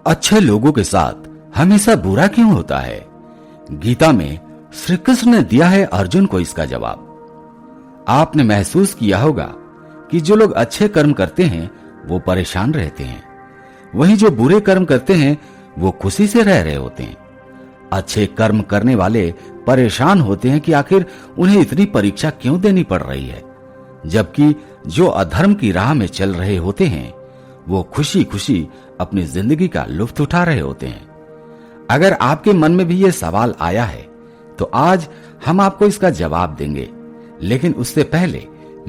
अच्छे लोगों के साथ हमेशा बुरा क्यों होता है? गीता में श्री कृष्ण ने दिया है अर्जुन को इसका जवाब। आपने महसूस किया होगा कि जो लोग अच्छे कर्म करते हैं वो परेशान रहते हैं, वहीं जो बुरे कर्म करते हैं वो खुशी से रह रहे होते हैं। अच्छे कर्म करने वाले परेशान होते हैं कि आखिर उन्हें इतनी परीक्षा क्यों देनी पड़ रही है, जबकि जो अधर्म की राह में चल रहे होते हैं वो खुशी खुशी अपनी जिंदगी का लुत्फ उठा रहे होते हैं। अगर आपके मन में भी ये सवाल आया है तो आज हम आपको इसका जवाब देंगे, लेकिन उससे पहले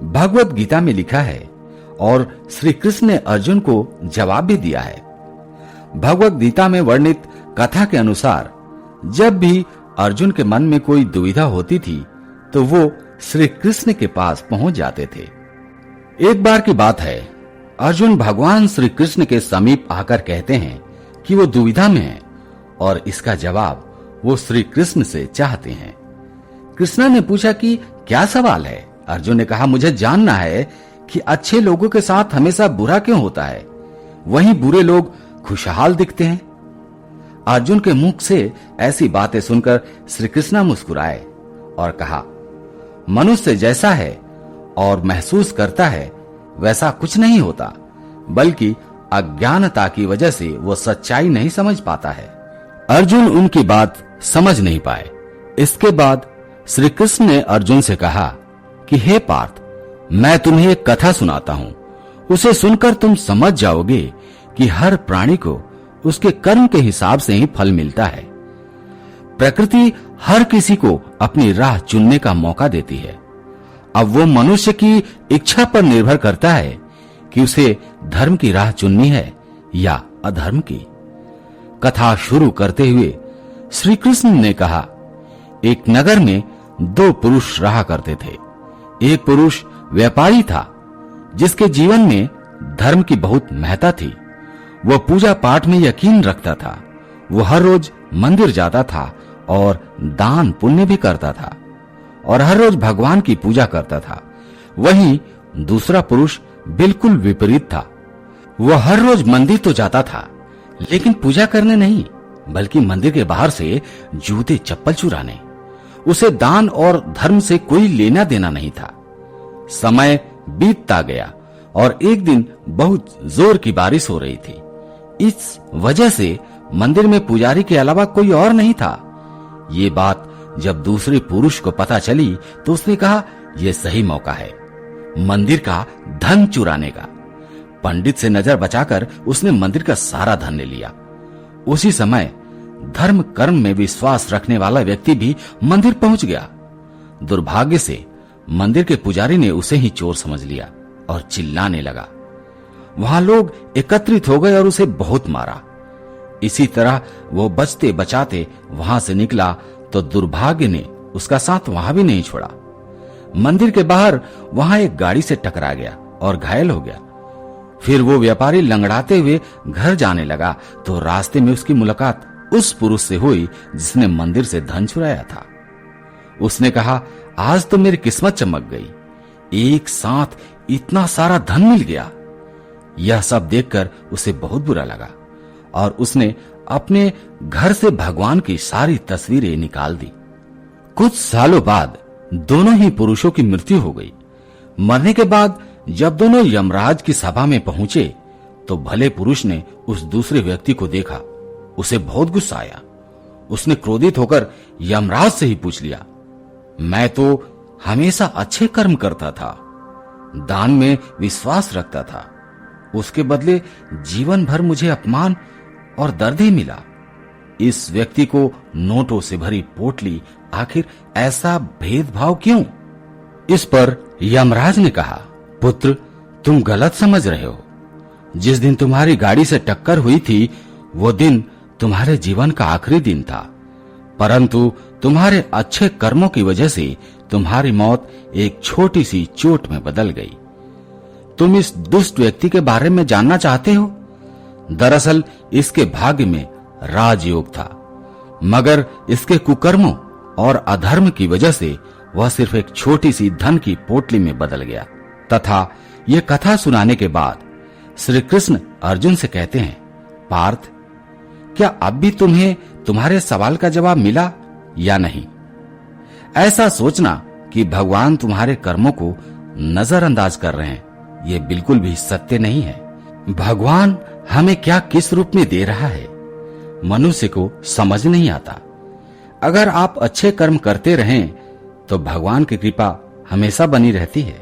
भगवत गीता में लिखा है और श्री कृष्ण ने अर्जुन को जवाब भी दिया है। भगवत गीता में वर्णित कथा के अनुसार जब भी अर्जुन के मन में कोई दुविधा होती थी तो वो श्री कृष्ण के पास पहुंच जाते थे। एक बार की बात है, अर्जुन भगवान श्री कृष्ण के समीप आकर कहते हैं कि वो दुविधा में है और इसका जवाब वो श्री कृष्ण से चाहते हैं। कृष्ण ने पूछा कि क्या सवाल है? अर्जुन ने कहा, मुझे जानना है कि अच्छे लोगों के साथ हमेशा बुरा क्यों होता है, वहीं बुरे लोग खुशहाल दिखते हैं। अर्जुन के मुख से ऐसी बातें सुनकर श्री कृष्ण मुस्कुराए और कहा, मनुष्य जैसा है और महसूस करता है वैसा कुछ नहीं होता, बल्कि अज्ञानता की वजह से वो सच्चाई नहीं समझ पाता है। अर्जुन उनकी बात समझ नहीं पाए। इसके बाद श्री कृष्ण ने अर्जुन से कहा कि हे पार्थ, मैं तुम्हें एक कथा सुनाता हूं, उसे सुनकर तुम समझ जाओगे कि हर प्राणी को उसके कर्म के हिसाब से ही फल मिलता है। प्रकृति हर किसी को अपनी राह चुनने का मौका देती है। अब वो मनुष्य की इच्छा पर निर्भर करता है कि उसे धर्म की राह चुननी है या अधर्म की। कथा शुरू करते हुए श्री कृष्ण ने कहा, एक नगर में दो पुरुष रहा करते थे। एक पुरुष व्यापारी था जिसके जीवन में धर्म की बहुत महत्ता थी। वह पूजा पाठ में यकीन रखता था। वो हर रोज मंदिर जाता था और दान पुण्य भी करता था और हर रोज भगवान की पूजा करता था। वहीं दूसरा पुरुष बिल्कुल विपरीत था। वह हर रोज मंदिर तो जाता था, लेकिन पूजा करने नहीं, बल्कि मंदिर के बाहर से जूते चप्पल चुराने। उसे दान और धर्म से कोई लेना देना नहीं था। समय बीतता गया और एक दिन बहुत जोर की बारिश हो रही थी। इस वजह से मंदिर में पुजारी के अलावा कोई और नहीं था। ये बात जब दूसरे पुरुष को पता चली तो उसने कहा, यह सही मौका है मंदिर का धन चुराने का। पंडित से नजर बचाकर उसने मंदिर का सारा धन ले लिया। उसी समय धर्म कर्म में विश्वास रखने वाला व्यक्ति भी मंदिर पहुंच गया। दुर्भाग्य से मंदिर के पुजारी ने उसे ही चोर समझ लिया और चिल्लाने लगा। वहां लोग एकत्रित हो गए और उसे बहुत मारा। इसी तरह वो बचते बचाते वहां से निकला तो दुर्भाग्य ने उसका साथ वहां भी नहीं छोड़ा। मंदिर के बाहर वहां एक गाड़ी से टकरा गया और घायल हो गया। फिर वो व्यापारी लंगड़ाते हुए घर जाने लगा तो रास्ते में उसकी मुलाकात उस पुरुष से हुई जिसने मंदिर से धन चुराया था। उसने कहा, आज तो मेरी किस्मत चमक गई, एक साथ इतना सारा धन मिल गया। यह सब देखकर उसे बहुत बुरा लगा और उसने अपने घर से भगवान की सारी तस्वीरें निकाल दी। कुछ सालों बाद दोनों ही पुरुषों की मृत्यु हो गई। मरने के बाद जब दोनों यमराज की सभा में पहुंचे तो भले पुरुष ने उस दूसरे व्यक्ति को देखा। उसे बहुत गुस्सा आया। उसने क्रोधित होकर यमराज से ही पूछ लिया, मैं तो हमेशा अच्छे कर्म करता था, दान में विश्वास रखता था, उसके बदले जीवन भर मुझे अपमान और दर्द ही मिला। इस व्यक्ति को नोटों से भरी पोटली, आखिर ऐसा भेदभाव क्यों? इस पर यमराज ने कहा, पुत्र, तुम गलत समझ रहे हो। जिस दिन तुम्हारी गाड़ी से टक्कर हुई थी वो दिन तुम्हारे जीवन का आखिरी दिन था, परंतु तुम्हारे अच्छे कर्मों की वजह से तुम्हारी मौत एक छोटी सी चोट में बदल गई। तुम इस दुष्ट व्यक्ति के बारे में जानना चाहते हो? दरअसल इसके भाग्य में राजयोग था, मगर इसके कुकर्मों और अधर्म की वजह से वह सिर्फ एक छोटी सी धन की पोटली में बदल गया। तथा ये कथा सुनाने के बाद श्री कृष्ण अर्जुन से कहते हैं, पार्थ, क्या अब भी तुम्हें तुम्हारे सवाल का जवाब मिला या नहीं? ऐसा सोचना कि भगवान तुम्हारे कर्मों को नजरअंदाज कर रहे हैं, ये बिल्कुल भी सत्य नहीं है। भगवान हमें क्या किस रूप में दे रहा है, मनुष्य को समझ नहीं आता। अगर आप अच्छे कर्म करते रहें तो भगवान की कृपा हमेशा बनी रहती है।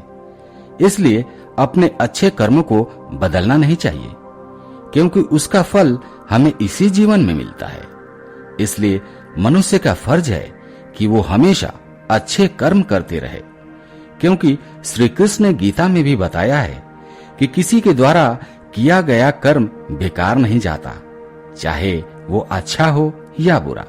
इसलिए अपने अच्छे कर्मों को बदलना नहीं चाहिए, क्योंकि उसका फल हमें इसी जीवन में मिलता है। इसलिए मनुष्य का फर्ज है कि वो हमेशा अच्छे कर्म करते रहे, क्योंकि श्री कृष्ण ने गीता में भी बताया है कि किसी के द्वारा किया गया कर्म बेकार नहीं जाता, चाहे वो अच्छा हो या बुरा।